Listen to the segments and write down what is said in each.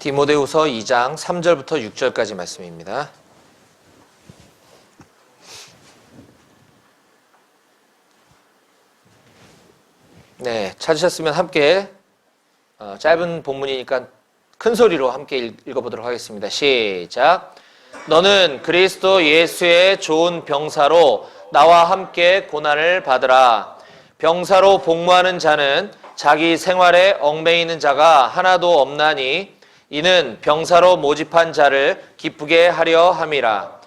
디모데후서 2장 3절부터 6절까지 말씀입니다. 네, 찾으셨으면 함께 짧은 본문이니까 큰 소리로 함께 읽어보도록 하겠습니다. 시작. 너는 그리스도 예수의 좋은 병사로 나와 함께 고난을 받으라. 병사로 복무하는 자는 자기 생활에 얽매이는 자가 하나도 없나니 이는 병사로 모집한 자를 기쁘게 하려 함이라.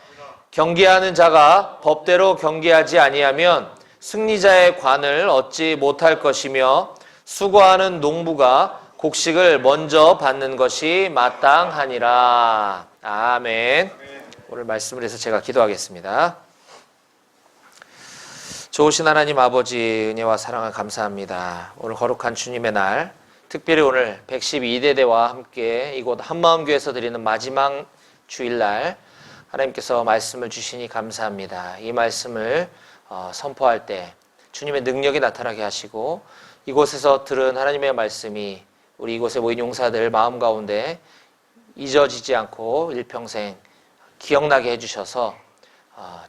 경계하는 자가 법대로 경계하지 아니하면 승리자의 관을 얻지 못할 것이며 수고하는 농부가 곡식을 먼저 받는 것이 마땅하니라. 아멘. 오늘 말씀을 해서 제가 기도하겠습니다. 좋으신 하나님 아버지, 은혜와 사랑을 감사합니다. 오늘 거룩한 주님의 날, 특별히 오늘 112대대와 함께 이곳 한마음교회에서 드리는 마지막 주일날 하나님께서 말씀을 주시니 감사합니다. 이 말씀을 선포할 때 주님의 능력이 나타나게 하시고 이곳에서 들은 하나님의 말씀이 우리 이곳에 모인 용사들 마음 가운데 잊어지지 않고 일평생 기억나게 해주셔서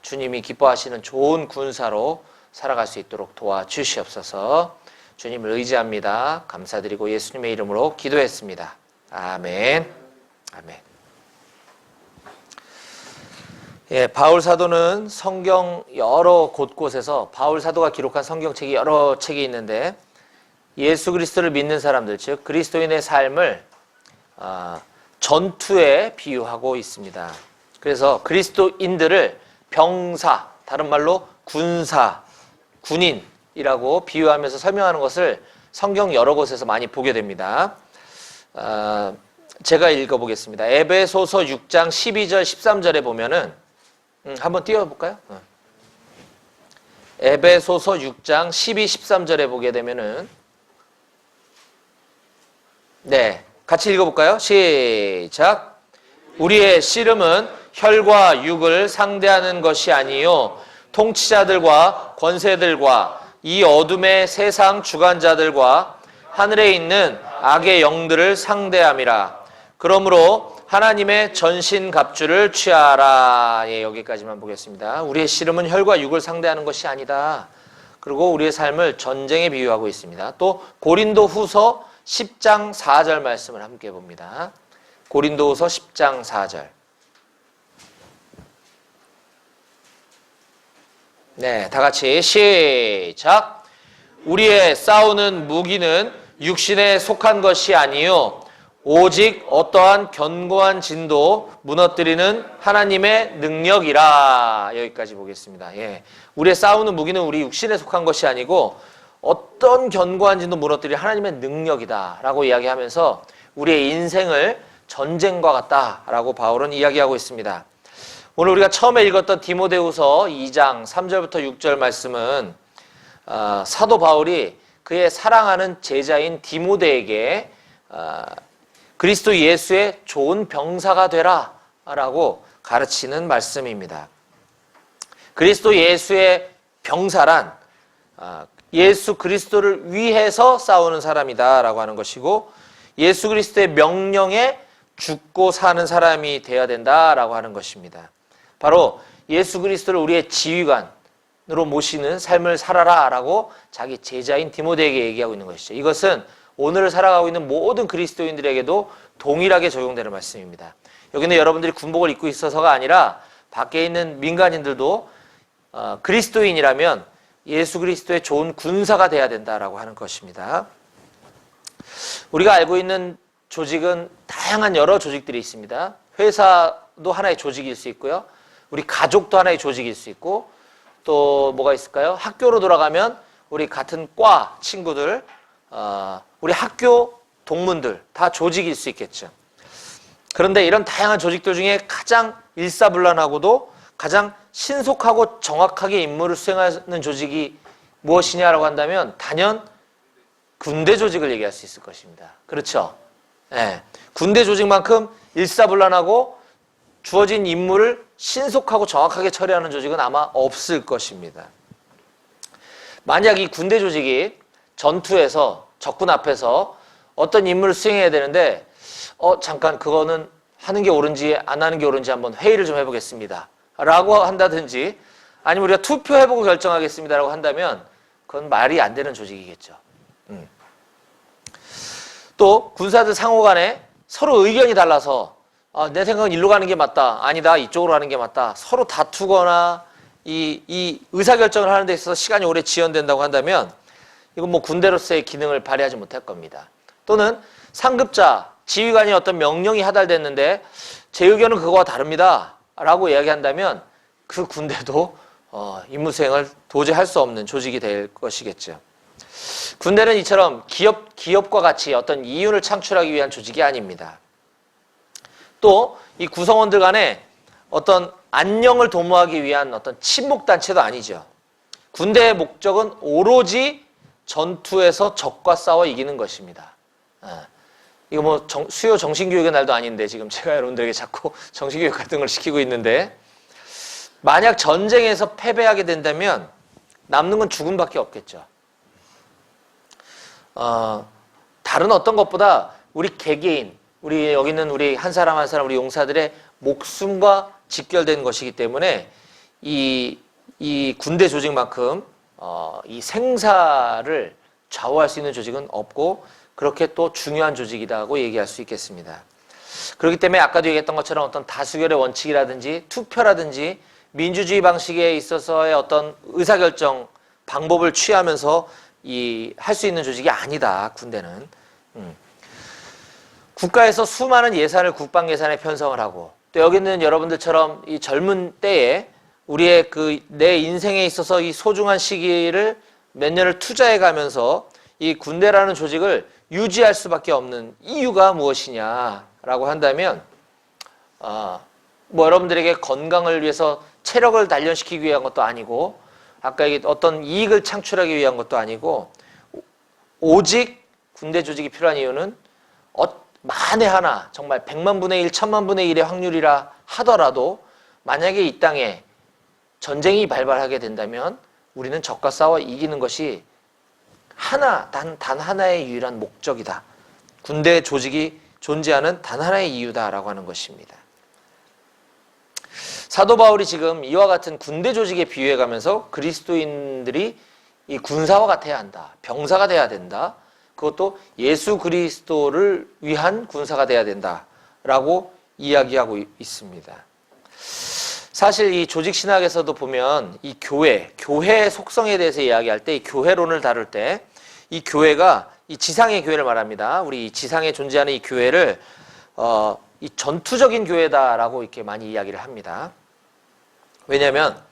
주님이 기뻐하시는 좋은 군사로 살아갈 수 있도록 도와주시옵소서. 주님을 의지합니다. 감사드리고 예수님의 이름으로 기도했습니다. 아멘. 아멘. 예, 바울 사도는 성경 여러 곳곳에서 바울 사도가 기록한 성경책이 여러 책이 있는데 예수 그리스도를 믿는 사람들, 즉 그리스도인의 삶을 전투에 비유하고 있습니다. 그래서 그리스도인들을 병사, 다른 말로 군사, 군인이라고 비유하면서 설명하는 것을 성경 여러 곳에서 많이 보게 됩니다. 제가 읽어보겠습니다. 에베소서 6장 12절 13절에 보면은 한번 띄워볼까요? 에베소서 6장 12, 13절에 보게 되면은 네, 같이 읽어볼까요? 시작. 우리의 씨름은 혈과 육을 상대하는 것이 아니요 통치자들과 권세들과 이 어둠의 세상 주관자들과 하늘에 있는 악의 영들을 상대함이라. 그러므로 하나님의 전신 갑주를 취하라. 예, 여기까지만 보겠습니다. 우리의 씨름은 혈과 육을 상대하는 것이 아니다. 그리고 우리의 삶을 전쟁에 비유하고 있습니다. 또 고린도후서 10장 4절 말씀을 함께 봅니다. 고린도후서 10장 4절. 네, 다 같이 시작. 우리의 싸우는 무기는 육신에 속한 것이 아니요 오직 어떠한 견고한 진도 무너뜨리는 하나님의 능력이라. 여기까지 보겠습니다. 예, 우리의 싸우는 무기는 우리 육신에 속한 것이 아니고 어떤 견고한 진도 무너뜨릴 하나님의 능력이다 라고 이야기하면서 우리의 인생을 전쟁과 같다라고 바울은 이야기하고 있습니다. 오늘 우리가 처음에 읽었던 디모데후서 2장 3절부터 6절 말씀은 사도 바울이 그의 사랑하는 제자인 디모데에게 그리스도 예수의 좋은 병사가 되라 라고 가르치는 말씀입니다. 그리스도 예수의 병사란 예수 그리스도를 위해서 싸우는 사람이다 라고 하는 것이고 예수 그리스도의 명령에 죽고 사는 사람이 되어야 된다라고 하는 것입니다. 바로 예수 그리스도를 우리의 지휘관으로 모시는 삶을 살아라 라고 자기 제자인 디모데에게 얘기하고 있는 것이죠. 이것은 오늘을 살아가고 있는 모든 그리스도인들에게도 동일하게 적용되는 말씀입니다. 여기는 여러분들이 군복을 입고 있어서가 아니라 밖에 있는 민간인들도 그리스도인이라면 예수 그리스도의 좋은 군사가 돼야 된다라고 하는 것입니다. 우리가 알고 있는 조직은 다양한 여러 조직들이 있습니다. 회사도 하나의 조직일 수 있고요. 우리 가족도 하나의 조직일 수 있고 또 뭐가 있을까요? 학교로 돌아가면 우리 같은 과 친구들, 우리 학교 동문들 다 조직일 수 있겠죠. 그런데 이런 다양한 조직들 중에 가장 일사불란하고도 가장 신속하고 정확하게 임무를 수행하는 조직이 무엇이냐라고 한다면 단연 군대 조직을 얘기할 수 있을 것입니다. 그렇죠? 네. 군대 조직만큼 일사불란하고 주어진 임무를 신속하고 정확하게 처리하는 조직은 아마 없을 것입니다. 만약 이 군대 조직이 전투에서 적군 앞에서 어떤 임무를 수행해야 되는데 잠깐 그거는 하는 게 옳은지 안 하는 게 옳은지 한번 회의를 좀 해보겠습니다 라고 한다든지, 아니면 우리가 투표해보고 결정하겠습니다 라고 한다면 그건 말이 안 되는 조직이겠죠. 또 군사들 상호 간에 서로 의견이 달라서 내 생각은 일로 가는 게 맞다, 아니다 이쪽으로 가는 게 맞다, 서로 다투거나 이 의사결정을 하는 데 있어서 시간이 오래 지연된다고 한다면 이건 뭐 군대로서의 기능을 발휘하지 못할 겁니다. 또는 상급자, 지휘관이 어떤 명령이 하달됐는데 제 의견은 그거와 다릅니다 라고 이야기한다면 그 군대도 임무 수행을 도저히 할 수 없는 조직이 될 것이겠죠. 군대는 이처럼 기업과 같이 어떤 이윤을 창출하기 위한 조직이 아닙니다. 또 이 구성원들 간에 어떤 안녕을 도모하기 위한 어떤 친목단체도 아니죠. 군대의 목적은 오로지 전투에서 적과 싸워 이기는 것입니다. 이거 뭐 수요 정신교육의 날도 아닌데 지금 제가 여러분들에게 자꾸 정신교육 같은 걸 시키고 있는데, 만약 전쟁에서 패배하게 된다면 남는 건 죽음밖에 없겠죠. 다른 어떤 것보다 우리 개개인, 우리 여기 있는 우리 한 사람 한 사람 우리 용사들의 목숨과 직결된 것이기 때문에 이 군대 조직만큼 이 생사를 좌우할 수 있는 조직은 없고, 그렇게 또 중요한 조직이라고 얘기할 수 있겠습니다. 그렇기 때문에 아까도 얘기했던 것처럼 어떤 다수결의 원칙이라든지 투표라든지 민주주의 방식에 있어서의 어떤 의사결정 방법을 취하면서 할 수 있는 조직이 아니다, 군대는. 국가에서 수많은 예산을 국방 예산에 편성을 하고, 또 여기 있는 여러분들처럼 이 젊은 때에 우리의 내 인생에 있어서 이 소중한 시기를 몇 년을 투자해 가면서 이 군대라는 조직을 유지할 수밖에 없는 이유가 무엇이냐라고 한다면, 뭐 여러분들에게 건강을 위해서 체력을 단련시키기 위한 것도 아니고, 아까 어떤 이익을 창출하기 위한 것도 아니고, 오직 군대 조직이 필요한 이유는 만에 하나, 정말 100만 분의 1, 1000만 분의 1의 확률이라 하더라도 만약에 이 땅에 전쟁이 발발하게 된다면 우리는 적과 싸워 이기는 것이 단 하나의 유일한 목적이다. 군대 조직이 존재하는 단 하나의 이유다라고 하는 것입니다. 사도 바울이 지금 이와 같은 군대 조직에 비유해가면서 그리스도인들이 이 군사와 같아야 한다. 병사가 돼야 된다. 그것도 예수 그리스도를 위한 군사가 돼야 된다라고 이야기하고 있습니다. 사실 이 조직 신학에서도 보면 이 교회의 속성에 대해서 이야기할 때, 이 교회론을 다룰 때 이 교회가 이 지상의 교회를 말합니다. 우리 이 지상에 존재하는 이 교회를 이 전투적인 교회다라고 이렇게 많이 이야기를 합니다. 왜냐하면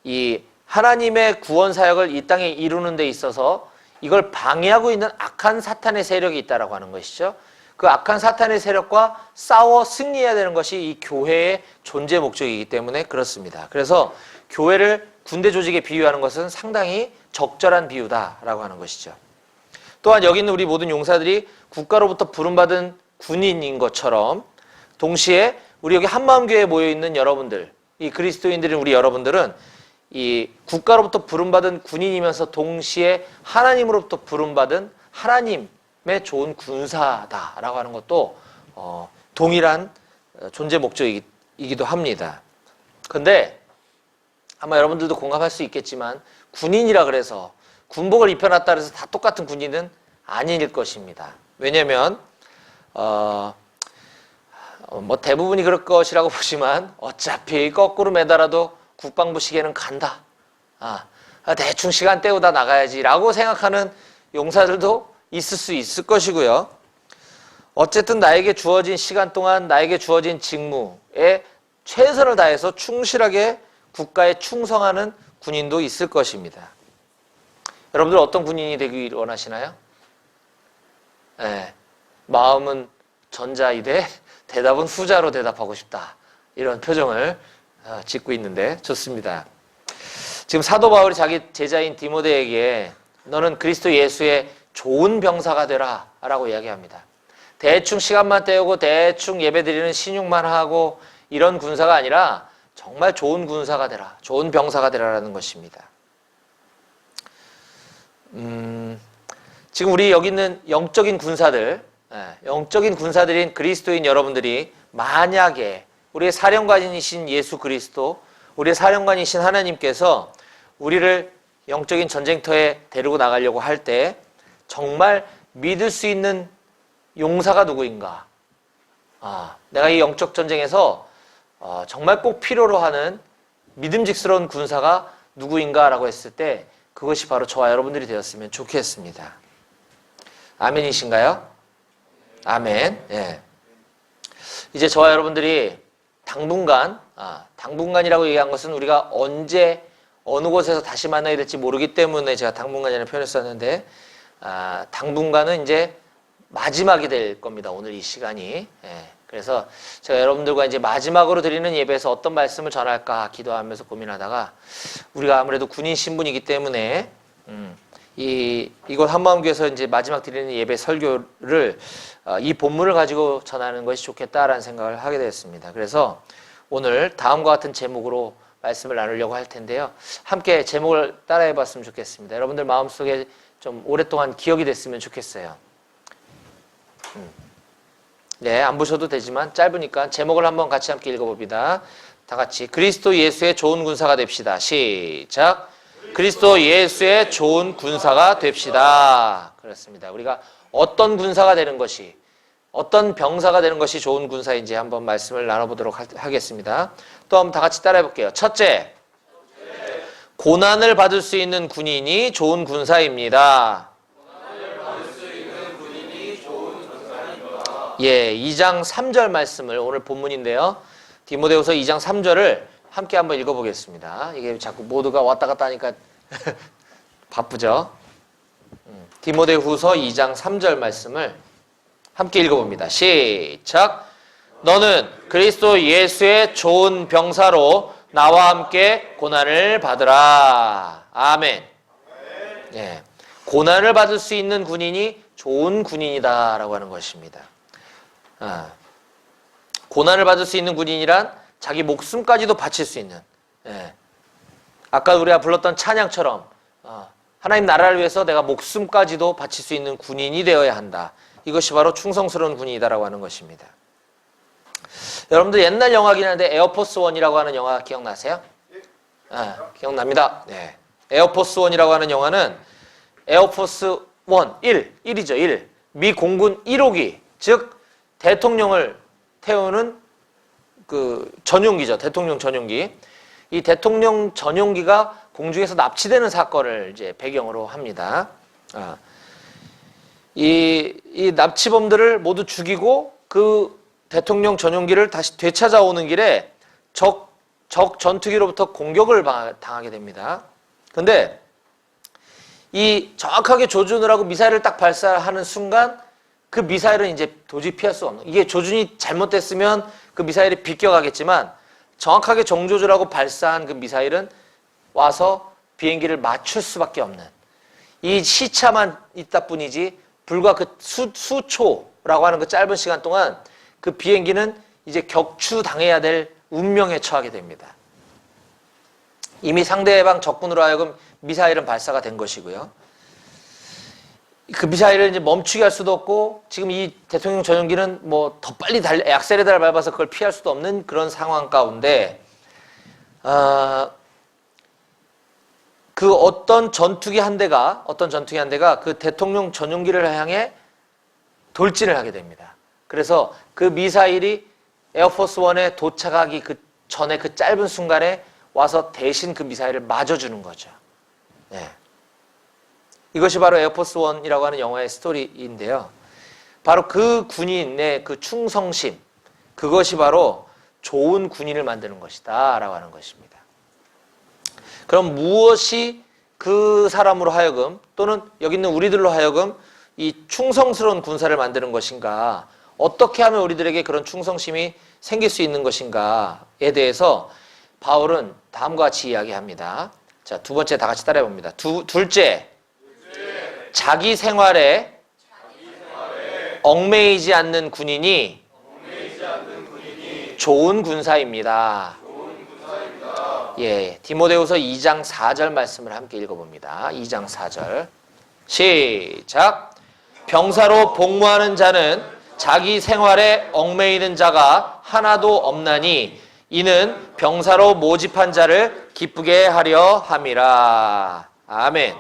이 하나님의 구원 사역을 이 땅에 이루는 데 있어서 이걸 방해하고 있는 악한 사탄의 세력이 있다라고 하는 것이죠. 그 악한 사탄의 세력과 싸워 승리해야 되는 것이 이 교회의 존재 목적이기 때문에 그렇습니다. 그래서 교회를 군대 조직에 비유하는 것은 상당히 적절한 비유다라고 하는 것이죠. 또한 여기 있는 우리 모든 용사들이 국가로부터 부름받은 군인인 것처럼, 동시에 우리 여기 한마음교회에 모여있는 여러분들, 이 그리스도인들인 우리 여러분들은 이 국가로부터 부름받은 군인이면서 동시에 하나님으로부터 부름받은 하나님의 좋은 군사다라고 하는 것도 동일한 존재 목적이기도 합니다. 근데 아마 여러분들도 공감할 수 있겠지만, 군인이라 그래서 군복을 입혀놨다 그래서 다 똑같은 군인은 아닐 것입니다. 왜냐면 뭐 대부분이 그럴 것이라고 보지만 어차피 거꾸로 매달아도 국방부 시계는 간다. 대충 시간 때우다 나가야지 라고 생각하는 용사들도 있을 수 있을 것이고요. 어쨌든 나에게 주어진 시간 동안 나에게 주어진 직무에 최선을 다해서 충실하게 국가에 충성하는 군인도 있을 것입니다. 여러분들 어떤 군인이 되길 원하시나요? 네, 마음은 전자이되 대답은 후자로 대답하고 싶다. 이런 표정을 짓고 있는데 좋습니다. 지금 사도 바울이 자기 제자인 디모데에게 너는 그리스도 예수의 좋은 병사가 되라 라고 이야기합니다. 대충 시간만 때우고 대충 예배드리는 신용만 하고 이런 군사가 아니라 정말 좋은 군사가 되라, 좋은 병사가 되라라는 것입니다. 지금 우리 여기 있는 영적인 군사들, 영적인 군사들인 그리스도인 여러분들이 만약에 우리의 사령관이신 예수 그리스도, 우리의 사령관이신 하나님께서 우리를 영적인 전쟁터에 데리고 나가려고 할 때 정말 믿을 수 있는 용사가 누구인가? 내가 이 영적 전쟁에서 정말 꼭 필요로 하는 믿음직스러운 군사가 누구인가라고 했을 때 그것이 바로 저와 여러분들이 되었으면 좋겠습니다. 아멘이신가요? 아멘. 예. 이제 저와 여러분들이 당분간이라고 얘기한 것은 우리가 언제 어느 곳에서 다시 만나게 될지 모르기 때문에 제가 당분간이라는 표현을 썼는데 당분간은 이제 마지막이 될 겁니다. 오늘 이 시간이. 예. 그래서 제가 여러분들과 이제 마지막으로 드리는 예배에서 어떤 말씀을 전할까 기도하면서 고민하다가 우리가 아무래도 군인 신분이기 때문에 이곳 한마음교회에서 이제 마지막 드리는 예배 설교를 이 본문을 가지고 전하는 것이 좋겠다라는 생각을 하게 되었습니다. 그래서 오늘 다음과 같은 제목으로 말씀을 나누려고 할 텐데요. 함께 제목을 따라해 봤으면 좋겠습니다. 여러분들 마음속에 좀 오랫동안 기억이 됐으면 좋겠어요. 네, 안 보셔도 되지만 짧으니까 제목을 한번 같이 함께 읽어봅니다. 다 같이 그리스도 예수의 좋은 군사가 됩시다. 시작. 그리스도 예수의 좋은 군사가 됩시다. 그렇습니다. 우리가 어떤 군사가 되는 것이, 어떤 병사가 되는 것이 좋은 군사인지 한번 말씀을 나눠보도록 하겠습니다. 또 한번 다 같이 따라해 볼게요. 첫째, 고난을 받을 수 있는 군인이 좋은 군사입니다. 예, 2장 3절 말씀을 오늘 본문인데요. 디모데후서 2장 3절을 함께 한번 읽어보겠습니다. 이게 자꾸 모두가 왔다 갔다 하니까 바쁘죠. 디모데후서 2장 3절 말씀을 함께 읽어봅니다. 시작. 너는 그리스도 예수의 좋은 병사로 나와 함께 고난을 받으라. 아멘. 예, 고난을 받을 수 있는 군인이 좋은 군인이다라고 하는 것입니다. 고난을 받을 수 있는 군인이란 자기 목숨까지도 바칠 수 있는, 아까 우리가 불렀던 찬양처럼 하나님 나라를 위해서 내가 목숨까지도 바칠 수 있는 군인이 되어야 한다. 이것이 바로 충성스러운 군인이다라고 하는 것입니다. 여러분들 옛날 영화긴 한데 에어포스 원이라고 하는 영화 기억나세요? 기억납니다. 네. 에어포스 원이라고 하는 영화는 에어포스 원 1이죠. 1. 미 공군 1호기, 즉 대통령을 태우는 그 전용기죠. 대통령 전용기. 이 대통령 전용기가 공중에서 납치되는 사건을 이제 배경으로 합니다. 이 납치범들을 모두 죽이고 그 대통령 전용기를 다시 되찾아오는 길에 적 전투기로부터 공격을 당하게 됩니다. 근데 이 정확하게 조준을 하고 미사일을 딱 발사하는 순간 그 미사일은 이제 도저히 피할 수 없는, 이게 조준이 잘못됐으면 그 미사일이 비껴가겠지만 정확하게 정조준하고 발사한 그 미사일은 와서 비행기를 맞출 수밖에 없는, 이 시차만 있다 뿐이지 불과 그 수초라고 하는 그 짧은 시간 동안 그 비행기는 이제 격추당해야 될 운명에 처하게 됩니다. 이미 상대방 적군으로 하여금 미사일은 발사가 된 것이고요. 그 미사일을 이제 멈추게 할 수도 없고, 지금 이 대통령 전용기는 뭐 더 빨리 액셀에다를 밟아서 그걸 피할 수도 없는 그런 상황 가운데, 그 어떤 전투기 한 대가 그 대통령 전용기를 향해 돌진을 하게 됩니다. 그래서 그 미사일이 에어포스 원에 도착하기 그 전에 그 짧은 순간에 와서 대신 그 미사일을 맞아주는 거죠. 네. 이것이 바로 에어포스 원이라고 하는 영화의 스토리인데요. 바로 그 군인의 그 충성심, 그것이 바로 좋은 군인을 만드는 것이다 라고 하는 것입니다. 그럼 무엇이 그 사람으로 하여금, 또는 여기 있는 우리들로 하여금 이 충성스러운 군사를 만드는 것인가, 어떻게 하면 우리들에게 그런 충성심이 생길 수 있는 것인가에 대해서 바울은 다음과 같이 이야기합니다. 자, 두 번째 다 같이 따라해 봅니다. 둘째, 자기 생활에 얽매이지 않는 군인이 좋은 군사입니다. 예, 디모데후서 2장 4절 말씀을 함께 읽어봅니다. 2장 4절 시작. 병사로 복무하는 자는 자기 생활에 얽매이는 자가 하나도 없나니 이는 병사로 모집한 자를 기쁘게 하려 함이라. 아멘.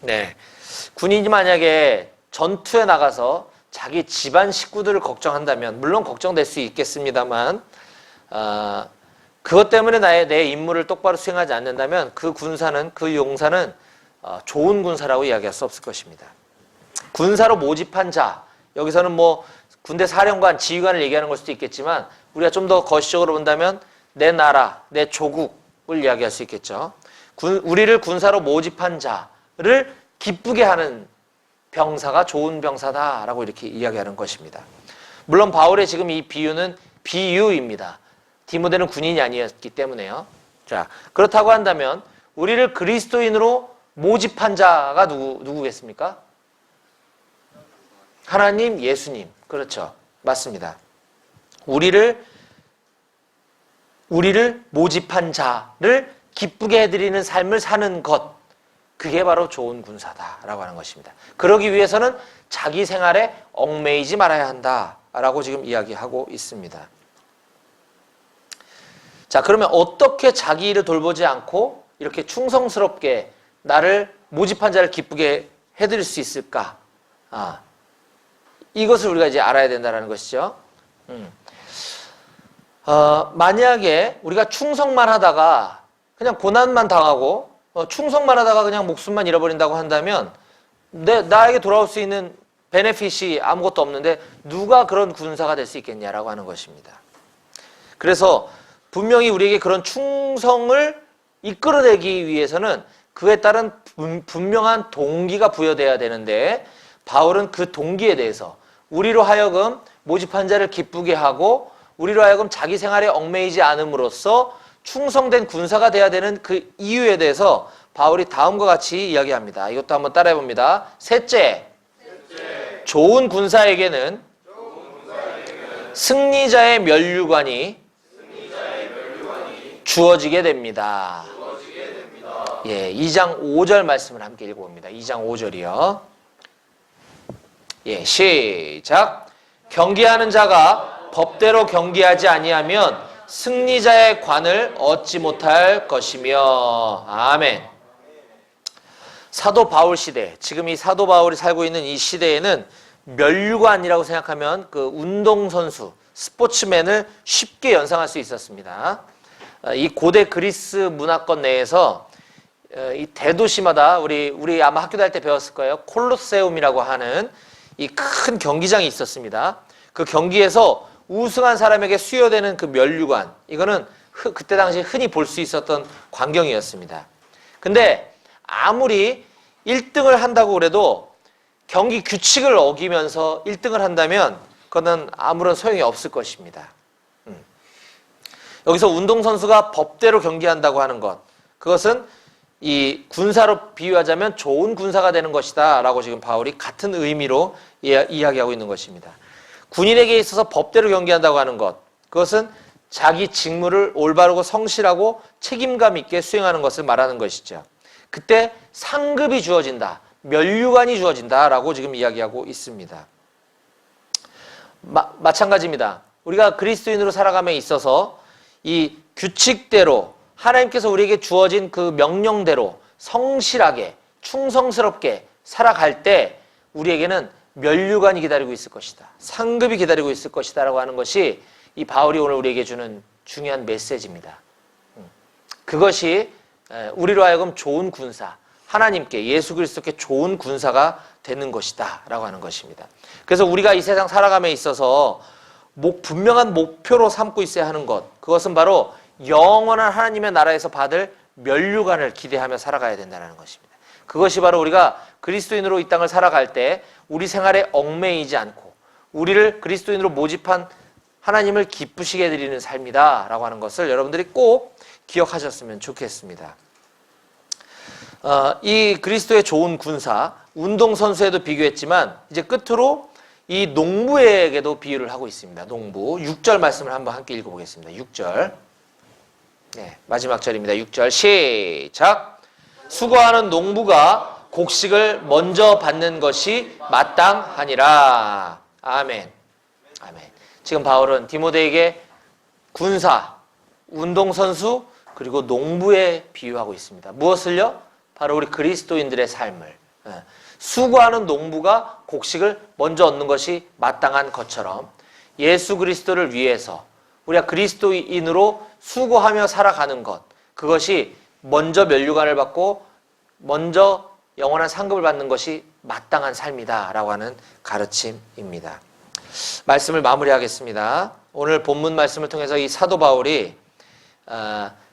네. 군인이 만약에 전투에 나가서 자기 집안 식구들을 걱정한다면, 물론 걱정될 수 있겠습니다만, 그것 때문에 내 임무를 똑바로 수행하지 않는다면 그 군사는, 그 용사는 좋은 군사라고 이야기할 수 없을 것입니다. 군사로 모집한 자, 여기서는 뭐 군대 사령관, 지휘관을 얘기하는 걸 수도 있겠지만 우리가 좀 더 거시적으로 본다면 내 나라, 내 조국을 이야기할 수 있겠죠. 우리를 군사로 모집한 자를 기쁘게 하는 병사가 좋은 병사다라고 이렇게 이야기하는 것입니다. 물론 바울의 지금 이 비유는 비유입니다. 디모데는 군인이 아니었기 때문에요. 자, 그렇다고 한다면 우리를 그리스도인으로 모집한 자가 누구겠습니까? 하나님, 예수님. 그렇죠. 맞습니다. 우리를 모집한 자를 기쁘게 해드리는 삶을 사는 것, 그게 바로 좋은 군사다라고 하는 것입니다. 그러기 위해서는 자기 생활에 얽매이지 말아야 한다라고 지금 이야기하고 있습니다. 자, 그러면 어떻게 자기 일을 돌보지 않고 이렇게 충성스럽게 나를 모집한 자를 기쁘게 해드릴 수 있을까? 이것을 우리가 이제 알아야 된다는 것이죠. 만약에 우리가 충성만 하다가 그냥 고난만 당하고 충성만 하다가 그냥 목숨만 잃어버린다고 한다면 나에게 돌아올 수 있는 베네핏이 아무것도 없는데 누가 그런 군사가 될 수 있겠냐라고 하는 것입니다. 그래서 분명히 우리에게 그런 충성을 이끌어내기 위해서는 그에 따른 분명한 동기가 부여돼야 되는데 바울은 그 동기에 대해서 우리로 하여금 모집한 자를 기쁘게 하고 우리로 하여금 자기 생활에 얽매이지 않음으로써 충성된 군사가 돼야 되는 그 이유에 대해서 바울이 다음과 같이 이야기합니다. 이것도 한번 따라해 봅니다. 셋째, 좋은 군사에게는 승리자의 면류관이 주어지게 됩니다. 예, 2장 5절 말씀을 함께 읽어봅니다. 2장 5절이요. 예, 시작. 경계하는 자가 법대로 경계하지 아니하면 승리자의 관을 얻지 못할 것이며. 아멘. 사도 바울 시대, 지금 이 사도 바울이 살고 있는 이 시대에는 면류관이라고 생각하면 그 운동선수, 스포츠맨을 쉽게 연상할 수 있었습니다. 이 고대 그리스 문화권 내에서 이 대도시마다 우리 아마 학교 다닐 때 배웠을 거예요. 콜로세움이라고 하는 이 큰 경기장이 있었습니다. 그 경기에서 우승한 사람에게 수여되는 그 면류관, 이거는 그때 당시 흔히 볼 수 있었던 광경이었습니다. 근데 아무리 1등을 한다고 그래도 경기 규칙을 어기면서 1등을 한다면 그거는 아무런 소용이 없을 것입니다. 여기서 운동선수가 법대로 경기한다고 하는 것, 그것은 이 군사로 비유하자면 좋은 군사가 되는 것이다 라고 지금 바울이 같은 의미로 이야기하고 있는 것입니다. 군인에게 있어서 법대로 경기한다고 하는 것, 그것은 자기 직무를 올바르고 성실하고 책임감 있게 수행하는 것을 말하는 것이죠. 그때 상급이 주어진다, 면류관이 주어진다 라고 지금 이야기하고 있습니다. 마찬가지입니다. 우리가 그리스도인으로 살아감에 있어서 이 규칙대로 하나님께서 우리에게 주어진 그 명령대로 성실하게 충성스럽게 살아갈 때 우리에게는 면류관이 기다리고 있을 것이다, 상급이 기다리고 있을 것이다 라고 하는 것이 이 바울이 오늘 우리에게 주는 중요한 메시지입니다. 그것이 우리로 하여금 좋은 군사, 하나님께, 예수 그리스도께 좋은 군사가 되는 것이다 라고 하는 것입니다. 그래서 우리가 이 세상 살아감에 있어서 분명한 목표로 삼고 있어야 하는 것, 그것은 바로 영원한 하나님의 나라에서 받을 면류관을 기대하며 살아가야 된다는 것입니다. 그것이 바로 우리가 그리스도인으로 이 땅을 살아갈 때 우리 생활에 얽매이지 않고 우리를 그리스도인으로 모집한 하나님을 기쁘시게 해드리는 삶이다 라고 하는 것을 여러분들이 꼭 기억하셨으면 좋겠습니다. 이 그리스도의 좋은 군사, 운동선수에도 비교했지만 이제 끝으로 이 농부에게도 비유를 하고 있습니다. 농부 6절 말씀을 한번 함께 읽어보겠습니다. 6절, 네, 마지막 절입니다. 6절 시작. 수고하는 농부가 곡식을 먼저 받는 것이 마땅하니라. 아멘. 아멘. 지금 바울은 디모데에게 군사, 운동선수, 그리고 농부에 비유하고 있습니다. 무엇을요? 바로 우리 그리스도인들의 삶을. 수고하는 농부가 곡식을 먼저 얻는 것이 마땅한 것처럼 예수 그리스도를 위해서 우리가 그리스도인으로 수고하며 살아가는 것, 그것이 먼저 면류관을 받고 먼저 영원한 상급을 받는 것이 마땅한 삶이다라고 하는 가르침입니다. 말씀을 마무리하겠습니다. 오늘 본문 말씀을 통해서 이 사도 바울이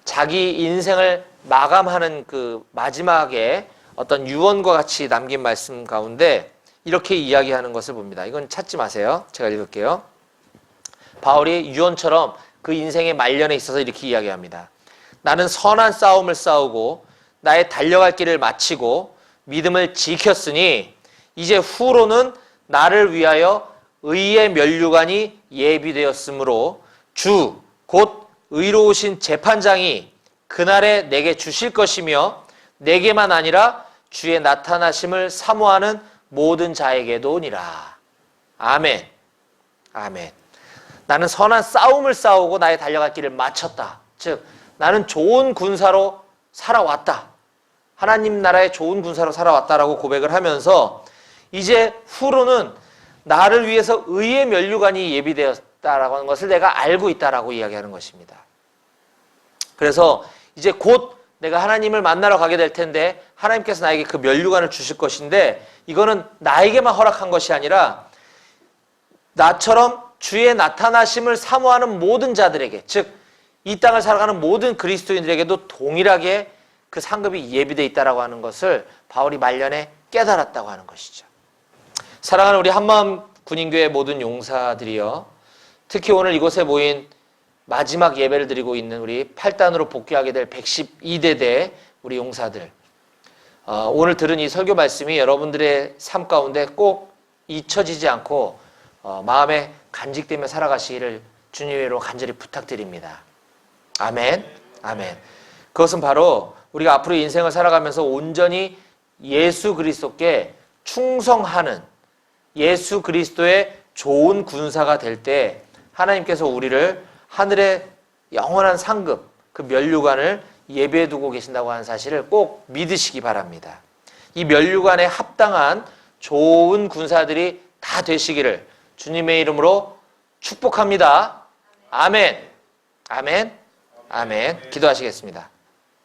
자기 인생을 마감하는 그 마지막에 어떤 유언과 같이 남긴 말씀 가운데 이렇게 이야기하는 것을 봅니다. 이건 찾지 마세요. 제가 읽을게요. 바울이 유언처럼 그 인생의 말년에 있어서 이렇게 이야기합니다. 나는 선한 싸움을 싸우고 나의 달려갈 길을 마치고 믿음을 지켰으니 이제 후로는 나를 위하여 의의 면류관이 예비되었으므로 주 곧 의로우신 재판장이 그날에 내게 주실 것이며 내게만 아니라 주의 나타나심을 사모하는 모든 자에게도니라. 아멘. 아멘. 나는 선한 싸움을 싸우고 나의 달려갈 길을 마쳤다. 즉 나는 좋은 군사로 살아왔다. 하나님 나라의 좋은 군사로 살아왔다라고 고백을 하면서 이제 후로는 나를 위해서 의의 면류관이 예비되었다라고 하는 것을 내가 알고 있다라고 이야기하는 것입니다. 그래서 이제 곧 내가 하나님을 만나러 가게 될 텐데 하나님께서 나에게 그 면류관을 주실 것인데 이거는 나에게만 허락한 것이 아니라 나처럼 주의 나타나심을 사모하는 모든 자들에게, 즉 이 땅을 살아가는 모든 그리스도인들에게도 동일하게 그 상급이 예비되어 있다라고 하는 것을 바울이 말년에 깨달았다고 하는 것이죠. 사랑하는 우리 한마음 군인교회 모든 용사들이여, 특히 오늘 이곳에 모인 마지막 예배를 드리고 있는 우리 8단으로 복귀하게 될 112대대 우리 용사들, 오늘 들은 이 설교 말씀이 여러분들의 삶 가운데 꼭 잊혀지지 않고 마음에 간직되며 살아가시기를 주님으로 간절히 부탁드립니다. 아멘. 아멘. 그것은 바로 우리가 앞으로 인생을 살아가면서 온전히 예수 그리스도께 충성하는 예수 그리스도의 좋은 군사가 될 때 하나님께서 우리를 하늘의 영원한 상급, 그 면류관을 예배해 두고 계신다고 하는 사실을 꼭 믿으시기 바랍니다. 이 면류관에 합당한 좋은 군사들이 다 되시기를 주님의 이름으로 축복합니다. 아멘. 아멘. 아멘. 기도하시겠습니다.